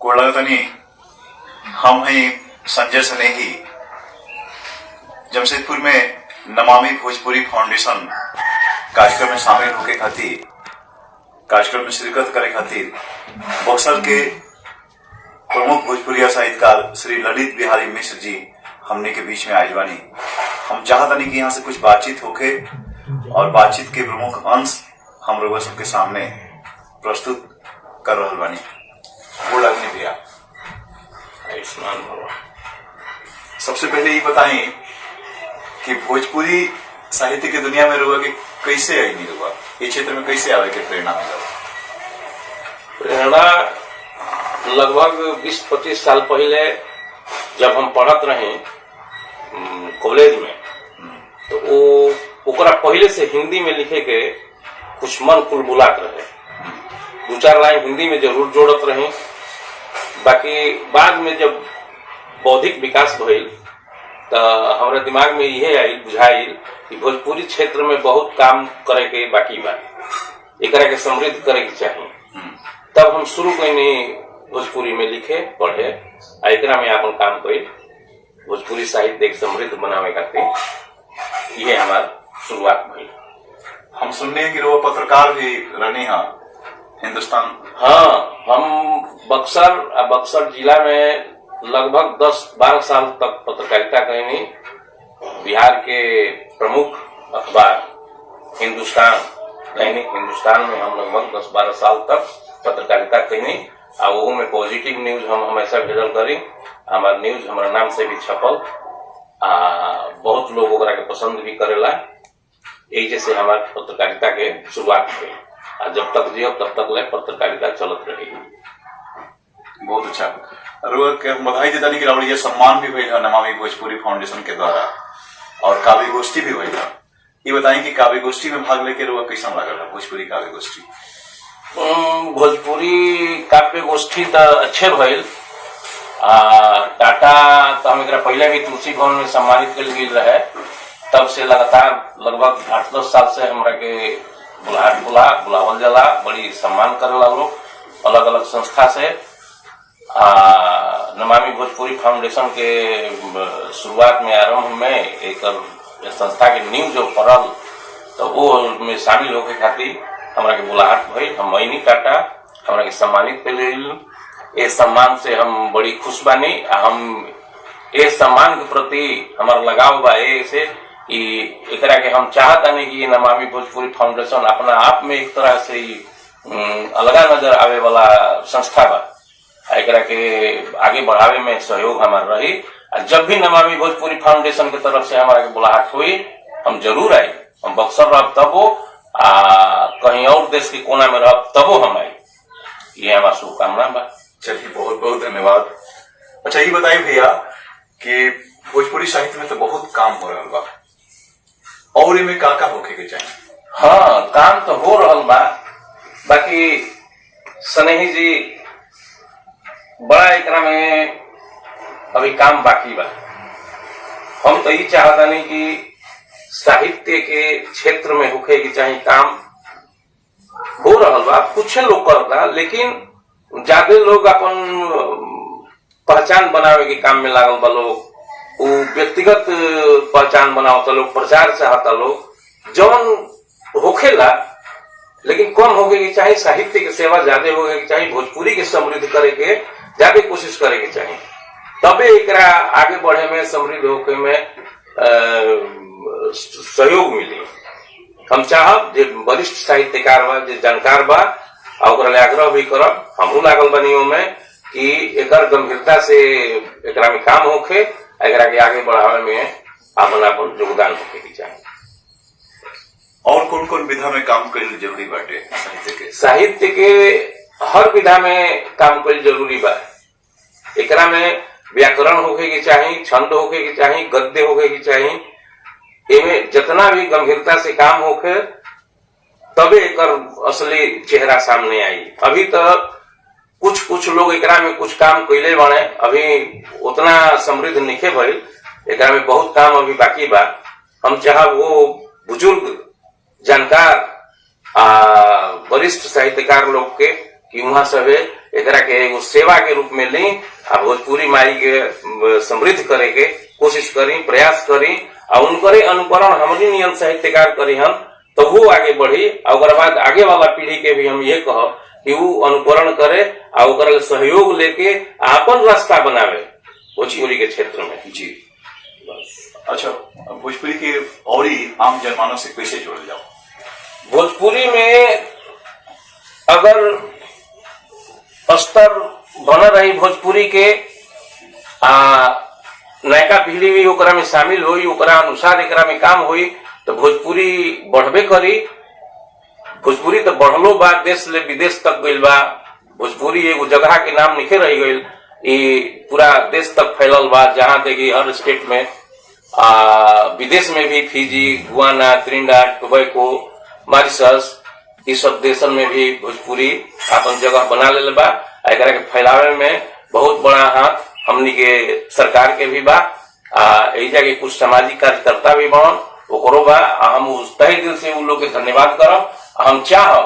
कोड़ातनी हम हैं संजय स्नेही जमशेदपुर में नमामि भोजपुरी फाउंडेशन कार्यक्रम में शामिल होके खातिर कार्यक्रम में शिरकत करे खातिर बक्सर के प्रमुख भोजपुरिया साहित्यकार श्री ललित बिहारी मिश्र जी हमने के बीच में आयल बानी। हम चाहतनी कि यहाँ से कुछ बातचीत होके और बातचीत के प्रमुख अंश हम लोग सबके सामने प्रस्तुत कर रहा बानी। बोल लगनी भैया, आयुष्मान भव। सबसे पहले ये बताएं कि भोजपुरी साहित्य की दुनिया में रुआ के कैसे आई नहीं रुआ, ये क्षेत्र में कैसे आवे के प्रेरणा मिला? प्रेरणा लगभग 20-25 साल पहले जब हम पढ़त रहे कॉलेज में, तो ओकरा पहले से हिंदी में लिखे के कुछ मन कुलबुलात रहे। 2-4 लाइन हिंदी में जरूर जोड़त रहे। बाकी बाद में जब बौद्धिक विकास भइल तो हमारे दिमाग में यह आई बुझाइल कि भोजपुरी क्षेत्र में बहुत काम करे के बाकी बा, एकरा के समृद्ध करे के चाहिए। तब हम शुरू कईनी भोजपुरी में लिखे पढ़े आ एकरा में अपन काम कईल भोजपुरी साहित्य के समृद्ध बनावे खातिर ये हमार शुरुआत भइल। हम सुनने हैं कि रुआ पत्रकार भी रहनी है हिंदुस्तान। हाँ, हम बक्सर जिला में लगभग 10-12 साल तक पत्रकारिता कईनी। बिहार के प्रमुख अखबार हिंदुस्तान, दैनिक हिंदुस्तान में हम लगभग 10-12 साल तक पत्रकारिता कईनी। आ वो में पॉजिटिव न्यूज हम हमेशा भेजल करी। हमार न्यूज हमारा नाम से भी छपल, बहुत लोग ओकरा के पसंद भी करेला। यही जैसे हमार पत्रकारिता के शुरुआत हुई। जब तक जियो तब तक ले पत्रकारिता चलत रहेगी। बहुत अच्छा। रुआ के बधाई देता नहीं कि रावड़ी ये सम्मान भी हुई है नमामि भोजपुरी फाउंडेशन के द्वारा और काव्य गोष्ठी भी हुई है। ये बताएं कि काव्य गोष्ठी में भाग लेके रुआ कैसा लगा था? भोजपुरी काव्य गोष्ठी भोजपुरी काव्य गोष्ठी तो अच्छे भइल। टाटा तो हम एकरा पहले भी तुलसी भवन में सम्मानित कल गई रहे। तब से लगातार लगभग 8-10 साल से हमरा के बुलावल जाला, बड़ी सम्मान करेला लोग अलग अलग संस्था से। नमामि भोजपुरी फाउंडेशन के शुरुआत में आरंभ में एक संस्था के नींव जो पड़ल तो वो में शामिल होके खातिर हमरा के बुलाहट भइल। हम मैनी टाटा हमरा के सम्मानित कइल। इस सम्मान से हम बड़ी खुश बानी। हम इस सम्मान के प्रति हमारा लगाव बा ऐसे कि एकरा के हम चाहतानी कि नमामि भोजपुरी फाउंडेशन अपना आप में एक तरह से अलगा नजर आवे वाला संस्था बा। एकरा के आगे बढ़ावे में सहयोग हमारा रही। जब भी नमामि भोजपुरी फाउंडेशन के तरफ से हमारा के बुलाहट हुई हम जरूर आई। हम बक्सर रह तबो कहीं और देश के कोना में रह तबो हम आई। ये हमारा शुभकामना बा। चलिए, बहुत बहुत धन्यवाद। अच्छा, ये बताइए भैया कि भोजपुरी साहित्य में तो बहुत काम हो रहा बा और इनमें का होके के चाहिए? हाँ, काम तो हो रहा बा। बाकी स्नेही जी बड़ा एकरा में अभी काम बाकी बा। हम तो ये चाहता नहीं कि साहित्य के क्षेत्र में होके के चाहिए काम हो रहा बा। कुछ लोग करता, लेकिन ज्यादा लोग अपन पहचान बनावे के काम में लागल बा। लोग वो व्यक्तिगत पहचान बनावता लोग, प्रचार चाहता लोग, जौन होखेला लेकिन कम होके के चाहिए। साहित्य की सेवा ज्यादा होके के चाहिए। भोजपुरी के समृद्ध करे के ज्यादा कोशिश करे के चाहिए, तबे एकरा आगे बढ़े में समृद्ध होके में सहयोग मिली। हम चाहब जे वरिष्ठ साहित्यकार बा, जे जानकार बा, ओकरा आग्रह भी करब, हमहू लागल बनियो में कि एकर गंभीरता से एकरा में काम होके, एकरा के आगे बढ़ावे में अपन योगदान होके के चाहिए। और कौन कौन विधा में काम कईल जरूरी बाटे? साहित्य के हर विधा में काम कईल जरूरी बा। एकरा में व्याकरण होके के चाहिए, छंद होके के चाहिए, गद्य होके के चाहिए। एमे जितना भी गंभीरता से काम होके तबे एकर असली चेहरा सामने आई। अभी तो कुछ लोग एकरा में कुछ काम कइले बाड़े, अभी उतना समृद्ध निखे भइल। एकरा में बहुत काम अभी बाकी बा। हम चाहब वो बुजुर्ग जानकार वरिष्ठ साहित्यकार लोग के कि वहां सभे एकरा के एगो सेवा के रूप में ली आ भोजपुरी माई के समृद्ध करे के कोशिश करी, प्रयास करी और उनकरे अनुकरण हमनी नियन साहित्यकार करी हम तो वो आगे बढ़ी। और बाद आगे वाला पीढ़ी के भी हम ये कहब कि वो अनुकरण करे और ओकरा सहयोग लेके अपन रास्ता बनावे भोजपुरी के क्षेत्र में। जी अच्छा, भोजपुरी के और ही आम जनमानस से कैसे जोड़ जाओ? भोजपुरी में अगर स्तर बना रही भोजपुरी के नयका पीढ़ी भी ओकरा में शामिल हुई, ओकरा अनुसार एकरा में काम हुई तो भोजपुरी बढ़बे करी। भोजपुरी तो बढ़लो बा, देश से विदेश तक गइल बा। भोजपुरी एगो जगह के नाम निखे रही गइल, ये पूरा देश तक फैलल बा। जहां देखी हर स्टेट में विदेश में भी Fiji, Guyana, Trinidad, Tobago, Mauritius इस सब देशन में भी भोजपुरी अपन जगह बना ले बा। एकरा के फैलावे में बहुत बड़ा हाथ हमनी के सरकार के भी बा। एजा के कुछ सामाजिक कार्यकर्ता भी बन ओकरो बा। हम उस तहे दिल से उन लोग के धन्यवाद करब। हम चाहब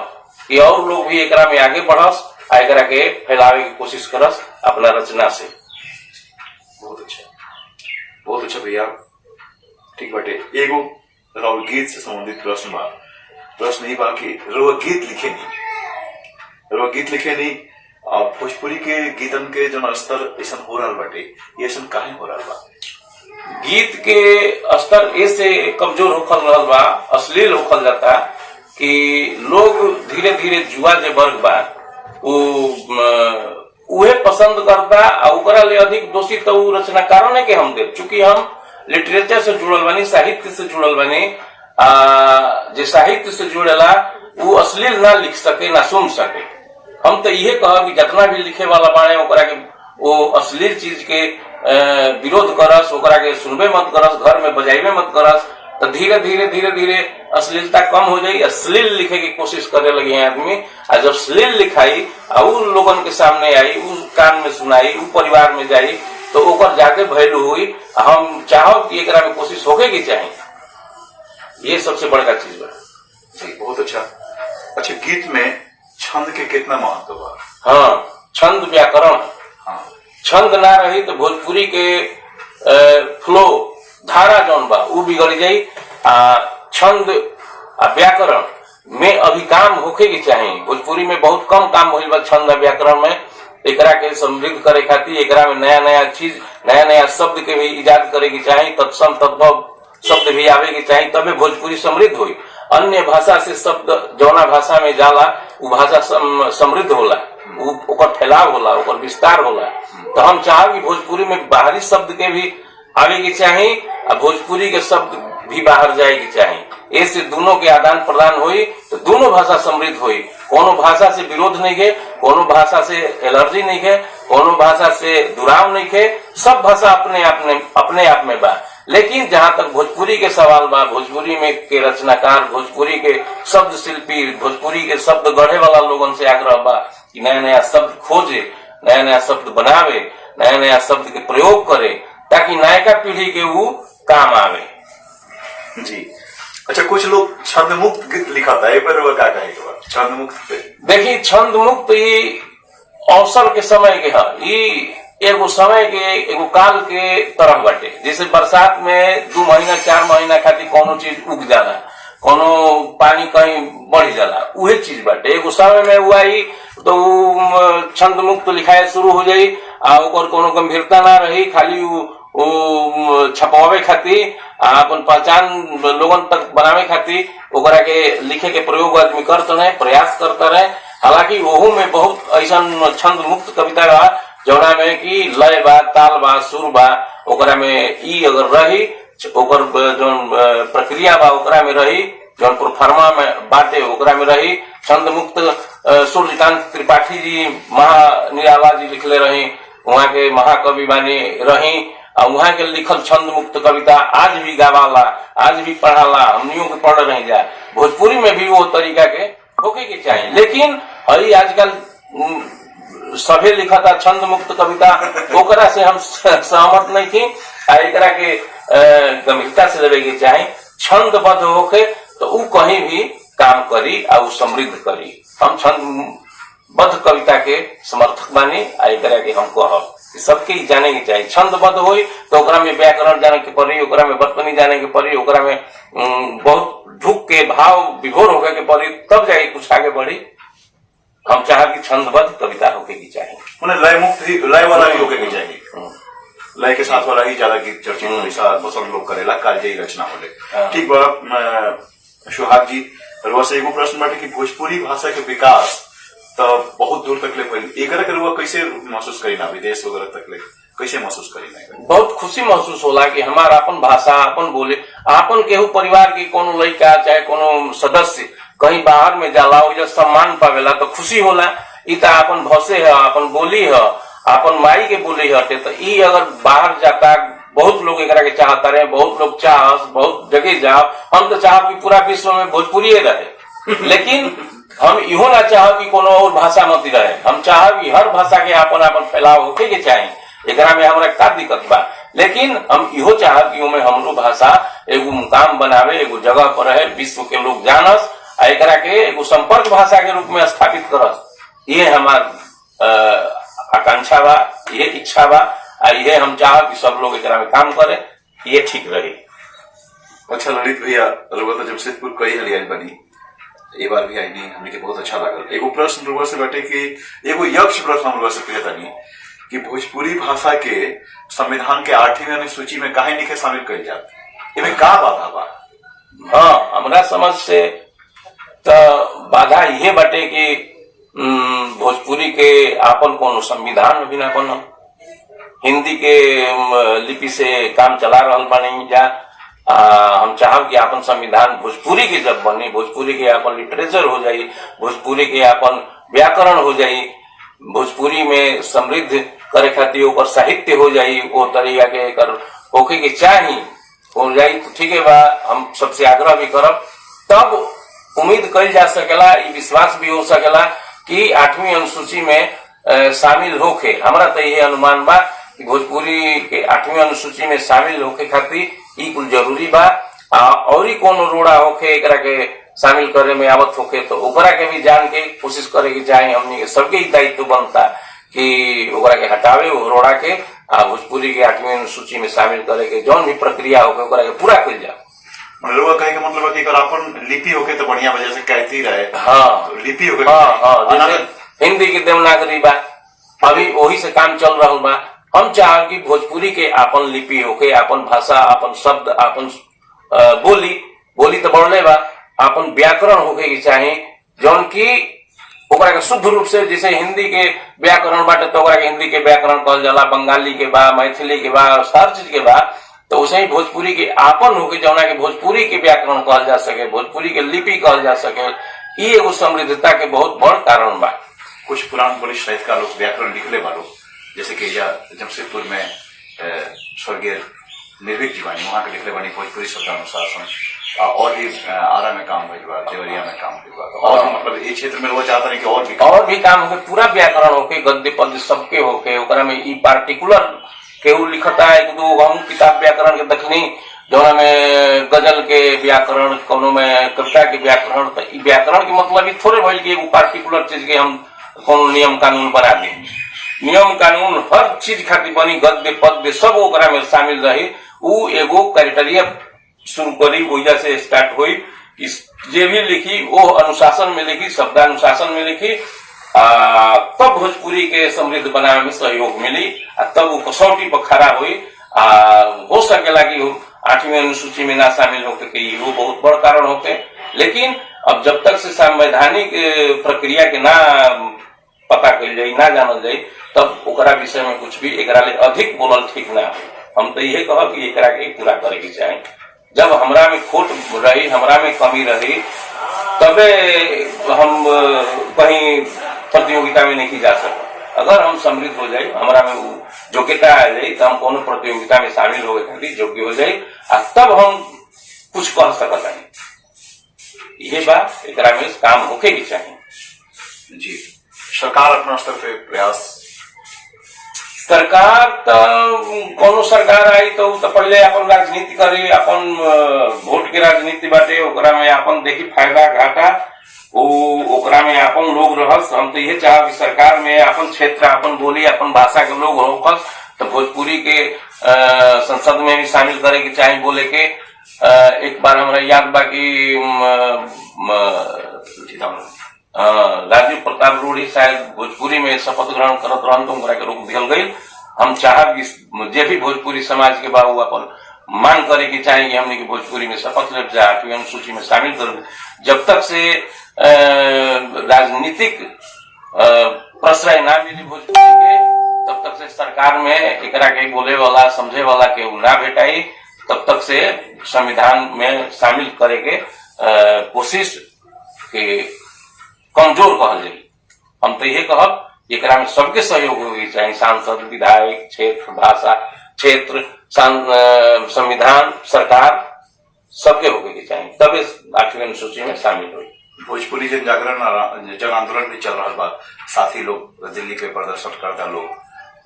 कि और लोग भी एकरा में आगे बढ़स, एकरा के फैलावे की कोशिश करस अपना रचना से। बहुत अच्छा भैया। ठीक बाटे, एगो राउर गीत से संबंधित प्रश्न बा। प्रश्न ही बा कि रउआ गीत लिखे नहीं और भोजपुरी के गीतन के जो स्तर ऐसा हो रहा बाटे, ये ऐसा काहे हो रहा बा? गीत के स्तर ऐसे कमजोर होखल रहल बा, अश्लील होखल जाता कि लोग धीरे धीरे जुआ जे वर्ग बा उहे पसंद करता और ओकरा ले अधिक दोषी तो रचनाकारों ने के हम दे। चूंकि हम लिटरेचर से जुड़ल बानी, साहित्य से जुड़ल बानी, जे साहित्य से जुड़ेला वो अश्लील ना लिख सके ना सुन सके। हम तो ये कहब कि जितना भी लिखे वाला बाने ओकरा के वो अश्लील चीज के विरोध करस, ओकरा के सुनबे मत करस, घर में बजाइबे मत करस, तो धीरे धीरे अश्लीलता कम हो जाई। अश्लील लिखे की कोशिश करे लगे हैं आदमी, और जब अश्लील लिखाई और लोगन के सामने आई, उस कान में सुनाई, उ परिवार में जाई तो ओकर जाके वैल्यू हुई। हम चाहो कि एकरा में कोशिश होके की चाहिए, ये सबसे बड़का चीज बा। जी बहुत अच्छा। अच्छा, गीत में छंद के कितना महत्व बा? हाँ, छंद व्याकरण। हाँ, छंद ना रही तो भोजपुरी के फ्लो धारा जौन बा उ बिगड़ जाई। छंद व्याकरण में अभी काम होके के चाहिए। भोजपुरी में बहुत कम काम होइल बा छंद व्याकरण में। एकरा के समृद्ध करे खातिर एकरा में नया नया चीज, नया नया शब्द के भी इजाद करे के चाहिए, तत्सम तद्भव शब्द भी आवे के चाहिए, तबे भोजपुरी समृद्ध हुई। अन्य भाषा से शब्द जौना भाषा में जाला उ भाषा समृद्ध होला, ओकर फैलाव होला, ओकर विस्तार होला। तो हम चाहब कि भोजपुरी में बाहरी शब्द के भी आवे के चाहिए और भोजपुरी के शब्द भी बाहर जाए के चाहिए। ऐसे दोनों के आदान प्रदान हुई तो दोनों भाषा समृद्ध हुई। कोनो भाषा से विरोध नहीं है, कोनो भाषा से एलर्जी नहीं है, कोनो भाषा से दुराव नहीं है। सब भाषा अपने आप में बा। लेकिन जहां तक भोजपुरी के सवाल बा, भोजपुरी में के रचनाकार, भोजपुरी के शब्द शिल्पी, भोजपुरी के शब्द गढ़े वाला लोगन से आग्रह बा कि नया नया शब्द खोजे, नया नया शब्द बनावे, नया नया शब्द के प्रयोग करे ताकि नयका पीढ़ी के वो काम आवे। जी अच्छा, कुछ लोग छंद मुक्त गीत लिखाता है, पर वो क्या कहेगा छंद मुक्त पे? देखिए, छंद मुक्त ये अवसर के समय के है, ये एगो समय के एगो काल के तरह बाटे। जैसे बरसात में 2 महीना 4 महीना खातिर कोनो चीज उग जाला, कोनो पानी कहीं बढ़ जाला, उहे चीज बाटे। एगो समय में हुआ ही तो छंद मुक्त लिखाए शुरू हो जाई और ओकर कोनो गंभीरता ना रही, खाली वो छपावे खातिर अपन पहचान लोगन तक बनावे खातिर ओकरा के लिखे के प्रयोग आदमी करते रहे, प्रयास करता रहे। हालांकि ओहू में बहुत ऐसा छंद मुक्त कविता बा जौना में कि लय बा, ताल बा, सुर बा, ओकरा में ई अगर रही, ओकर जो प्रक्रिया बा ओकरा में रही, जो प्रोफार्मा में बाटे ओकरा में रही। छंद मुक्त सूर्यकांत त्रिपाठी जी महानिराला जी लिखले रही, वहाँ के महाकवि बानी रही और वहाँ के लिखल छंद मुक्त कविता आज भी गावाला, आज भी पढ़ाला, हमनियों के पढ़ रही जा। भोजपुरी में भी वो तरीका के होके के चाहिए। लेकिन अभी आजकल सभे लिखा था छंद मुक्त कविता, ओकरा से हम सहमत नहीं थी। एकरा के गंभीरता से लेवे के चाहे, छंदबद्ध होके तो उ कहीं भी काम करी और समृद्ध करी। हम छंद बद्ध कविता के समर्थक बानी। एकरा के हम कहब सबके जाने के चाहिए। छंदबद्ध होई तो ओकरा में व्याकरण जाने के पड़ी, ओकरा में वर्तनी जाने के पड़ी, ओकरा में बहुत ढुक के भाव विभोर होके के पड़ी, तब जाके कुछ आगे बढ़ी। हम चाहब कि छंदबद्ध कविता होके की चाहिए, मैंने लय मुक्त ही, लय वाला ही होके की चाहिए। लय के साथ वाला ही ज्यादा गीत चर्चित हमेशा पसंद लोग करेला, कालजयी रचना होले। ठीक बा सुहाग जी, वैसे एगो प्रश्न बाटे कि भोजपुरी भाषा के विकास तो बहुत दूर तक ले भइल, एकरा के रुआ कैसे महसूस करी ना, विदेश वगैरह तक ले कैसे महसूस करी ना? बहुत खुशी महसूस होला कि हमारा अपन भाषा, अपन बोले, अपन केहू परिवार के कोनो लड़का चाहे कोनो सदस्य कहीं बाहर में जाला, जब सम्मान पावेला तो खुशी होला। इ त अपन भाषे है, अपन बोली है, अपन माई के बोली हटे, तो इ अगर बाहर जाता, बहुत लोग एकरा के चाहता रहे, बहुत लोग चाहस, बहुत जगह जाओ। हम तो चाहब कि पूरा विश्व में भोजपुरी रहे, लेकिन हम इहो ना चाहब कि कोनो और भाषा मत रहे। हम चाहब कि हर भाषा के अपन अपन फैलाव होके के चाहिए, एकरा में हमरा का दिक्कत बा। लेकिन हम इहो चाहब कि ओमे हमरो भाषा एगो मुकाम बनावे, एगो जगह पर रहे, विश्व के लोग जानस, आ एकरा के एगो संपर्क भाषा के रूप में स्थापित करस। ये हमार आकांक्षा बा, ये इच्छा बा, आ ये हम चाहब कि सब लोग एकरा में काम करे, ये ठीक रही। अच्छा ललित भैया, रुआ तो जमशेदपुर कई हलियाल बनी, ए बार भी आई नहीं, हमने के बहुत अच्छा लागल। एगो प्रश्न रुआ से बैठे कि एगो यक्ष प्रश्न हम रुआ से पूछे तनी कि भोजपुरी भाषा के संविधान के 8वीं अनुसूची में काहे नहीं शामिल कइल जात, एमे का बाधा बा? हाँ, हमरा समझ से तो बाधा ये बाटे कि भोजपुरी के आपन कोनो संविधान भी ना बनल, हिंदी के लिपि से काम चला रहल बानी जा। हम चाहब कि अपन संविधान भोजपुरी के जब बने, भोजपुरी के अपन लिटरेचर हो जाई, भोजपुरी के अपन व्याकरण हो जाई, भोजपुरी में समृद्ध करे खातिर ऊपर साहित्य हो जाई, वो तरीका के कर होके के चाहिए हो जाई तो ठीक है बा। हम सबसे आग्रह भी करब, तब उम्मीद कल जा सकेला, विश्वास भी हो सकेला कि 8वीं अनुसूची में शामिल होके। हमरा तो ये अनुमान बा कि भोजपुरी के 8वीं अनुसूची में शामिल होके खातिर ई कुल जरूरी बा। और ही कोनो रोड़ा होके एकरा के शामिल करे में आवत होके तो ओकरा के भी जान के कोशिश करे के चाहे। हमनी के सबके ही दायित्व बनता कि ओकरा के हटावे वो रोड़ा के, भोजपुरी के 8वीं अनुसूची में शामिल करे के जौन भी प्रक्रिया होके ओकरा के पूरा कइल जाए। लोग कहे का मतलब है कि अगर अपन लिपि होके तो बढ़िया वजह से कहती रहे। हाँ, तो लिपि होके, जैसे हिंदी की देवनागरी बा, अभी वही से काम चल रहा बा। हम चाह कि भोजपुरी के अपन लिपि होके, अपन भाषा, अपन शब्द, अपन बोली तो बढ़ले बा, अपन व्याकरण होके के चाहे जौन की ओकरा के शुद्ध रूप से, जैसे हिंदी के व्याकरण बाटे तो ओकरा के हिंदी के व्याकरण कहल जाला, बंगाली के बा, मैथिली के बा, हर चीज के बा। तो उसे ही भोजपुरी के आपन होके जौना के भोजपुरी के व्याकरण कहल जा सके, भोजपुरी के लिपि कहल जा सके, ये एगो समृद्धता के बहुत बड़ कारण बा। कुछ पुरान वरिष्ठ साहित्यकार लोग व्याकरण लिखले बालो, जैसे कि जमशेदपुर में स्वर्गीय निर्भीक जीवानी वहां के लिखले बानी भोजपुरी शब्दानुशासन, और भी आरा में काम हुई बा, देवरिया में काम हुई बा, तो और मतलब ये क्षेत्र में वो चाहता नहीं कि और भी काम होके, पूरा व्याकरण होके, गद्य पद्य सबके होके, ओकरा में ई पार्टिकुलर केहू लिखता है एक दो हम किताब व्याकरण के दखनी, जौना में गजल के व्याकरण, कोनो में कविता के व्याकरण। तो व्याकरण के मतलब ही थोड़े भइल कि एगो पार्टिकुलर चीज के हम कोनो नियम कानून बना दी। नियम कानून हर चीज खातिर बनी, गद्य पद्य सब ओकरा में शामिल रही। उ एगो क्राइटेरिया शुरू करी, वजह से स्टार्ट हुई कि जे भी लिखी वो अनुशासन में लिखी, शब्दानुशासन में लिखी, तब भोजपुरी के समृद्ध बनाने में सहयोग मिली, तब वो कसौटी पर खड़ा हुई। हो सकेला कि 8वीं अनुसूची में ना शामिल होके वो बहुत बड़ कारण होते, लेकिन अब जब तक से संवैधानिक प्रक्रिया के ना पता कल जाये, ना जानल जाये, तब ओकरा विषय में कुछ भी एकरा ले अधिक बोलल ठीक ना हो। हम तो यही कहब कि एकरा के पूरा करे के चाहे। जब हमरा में खोट रही, हमरा में कमी रही, तबे हम कहीं प्रतियोगिता में नहीं जा सकते। अगर हम समृद्ध हो जाए, हमारा में योग्यता आ जाए, तो हम कोनो प्रतियोगिता में शामिल हो गए, योग्य हो जाए, तब हम कुछ कह सकते हैं। ये बात एकरा में काम होके भी चाहिए। जी, सरकार अपना स्तर पे प्रयास, सरकार तो कोनो सरकार आई तो पहले अपन राजनीति करी, अपन वोट के राजनीति बाटे, ओकरा में अपन देखी फायदा घाटा, ओकरा में अपन लोग रहस। हम तो ये चाहब कि सरकार में अपन क्षेत्र, अपन बोली, अपन भाषा के लोग होकस, तो भोजपुरी के संसद में भी शामिल करे के चाहिए बोले के। एक बार हमरा याद बा कि राजीव प्रताप रूढ़ी शायद भोजपुरी में शपथ ग्रहण करत रहन तो उनका के रोक दियल गई। हम चाहब कि जे भी भोजपुरी समाज के बा वो अपन मांग करे के चाहिए कि हमने की भोजपुरी में शपथ ले जा, अनुसूची में शामिल कर। जब तक से राजनीतिक प्रश्रय ना मिली भोजपुरी के, तब तक से सरकार में एकरा के बोले वाला, समझे वाला के ना भेटाई, तब तक से संविधान में शामिल करे के कोशिश के कमजोर कहल जाए। हम तो ये कहब एकरा में सबके सहयोग होगी चाहिए, सांसद, विधायक, क्षेत्र, भाषा क्षेत्र, संविधान, सरकार सबके होगे के चाहिए, तब इस 8वीं अनुसूची में शामिल हुई। भोजपुरी जन जागरण जन आंदोलन भी चल रहा बा, साथी लोग दिल्ली के प्रदर्शन करता लोग,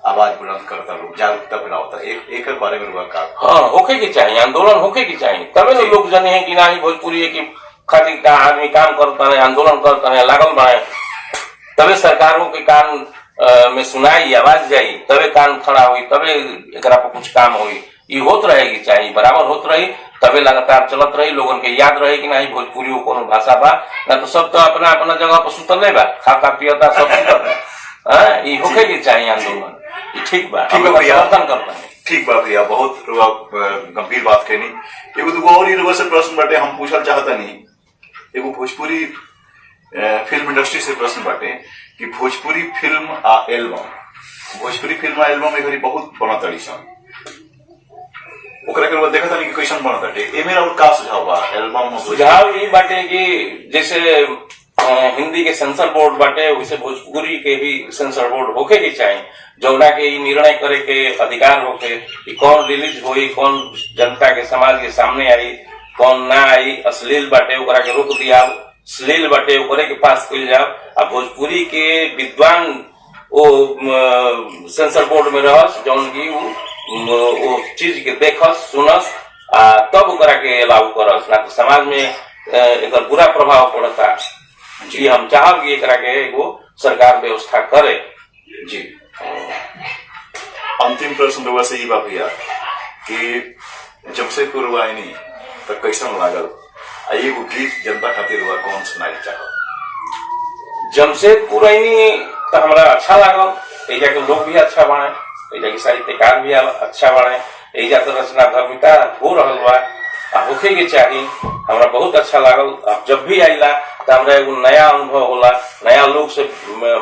आवाज बुलंद करता लोग, जागरूकता फैलावता, एक बारे में हुआ का। हाँ, होके की चाहिए, आंदोलन होके की चाहिए, तबे तो लोग जने हैं कि ना ही भोजपुरी की खातिर का आदमी काम करता है, आंदोलन करता है, लागल बने, तबे सरकारों के कान में सुनाई, आवाज जाई, तबे कान खड़ा हुई, तबे एकरा पर कुछ काम हुई। ये होत रहेगी चाहिए, बराबर होत रही, तबे लगातार चलत रही, लोगन के याद रहे कि नहीं भोजपुरी वो कोनो भाषा बा, ना तो सब तो अपना अपना जगह पर सुतल बा, खाता पियता सब सुतल है। ये होके की चाहिए आंदोलन, ठीक बा, समर्थन करना है। ठीक बा भैया, बहुत गंभीर बात कहनी। एगो दूगो और ही से प्रश्न बाटे हम पूछल चाहता नहीं, एगो भोजपुरी फिल्म इंडस्ट्री से प्रश्न बाटे कि भोजपुरी फिल्म आ एल्बम एक बहुत बना तड़ी सन, ओकरा के देखा था कि कैसन बना ताटे, एमे और का सुझाव बा एल्बम? सुझाव ये बाटे कि जैसे हिंदी के सेंसर बोर्ड बाटे, वैसे भोजपुरी के भी सेंसर बोर्ड होके के चाहिए, जौना के निर्णय करे के अधिकार होके कि कौन रिलीज होई, कौन जनता के समाज के सामने आई, कौन ना आई। अश्लील बाटे ओकरा के रोक दिया, श्लील बाटे ओकरे के पास कइल जाओ। अब भोजपुरी के विद्वान वो सेंसर बोर्ड में रहस, जौन की वो चीज के देखस, सुनस, तब ओकरा के अलाउ करस, ना तो समाज में एक बुरा प्रभाव पड़ता। जी हम चाहब कि एकरा के एगो सरकार व्यवस्था करे। जी अंतिम प्रश्न रउआ से ही बा भैया कि जमशेदपुर वाहिनी तो कैसन लागल, एगो गीत जनता खातिर हुआ कौन सुनाई चाहो? जमशेदपुर तो हमारा अच्छा लागल, एजा के लोग भी अच्छा बने, एजा के साहित्यकार भी अच्छा बने, एजा तो रचना धर्मिता हो रहल बा, होखे के चाहिए। हमरा बहुत अच्छा लागल। अब जब भी आइला तो हमरा एगो नया अनुभव होला, नया लोग से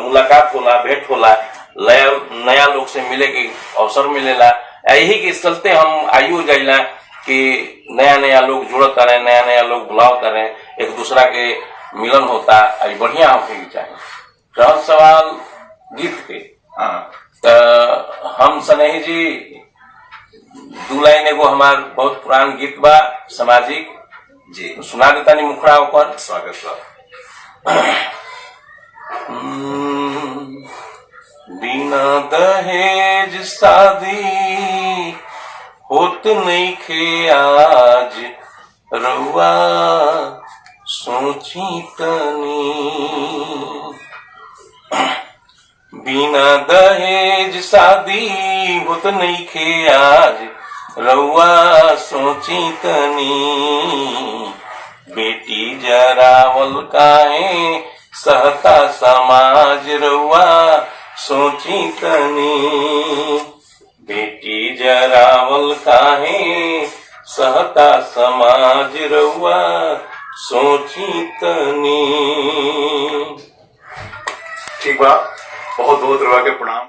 मुलाकात होला, भेंट होला, नया लोग से मिले के अवसर मिलेला। यही के चलते हम आइयो जाइला कि नया नया लोग जुड़त रहे, नया नया लोग बुलाव रहे, एक दूसरा के मिलन होता, अभी बढ़िया होके के चाहिए। रह सवाल गीत के, तो हम सनेही जी दू लाइन एगो हमार बहुत पुरान गीत बा सामाजिक, जी सुना देता नहीं मुखड़ा ऊपर। स्वागत बा। बिना दहेज शादी होत नहीं खे आज, रउआ सोची तनी। बिना दहेज शादी होत नहीं खे आज, रउआ सोची तनी। बेटी जरावल काहे सहता समाज, रउआ सोची तनी। बेटी जरावल काहे सहता समाज, रउआ सोची तनी। ठीक बा, बहुत बहुत रउआ के प्रणाम।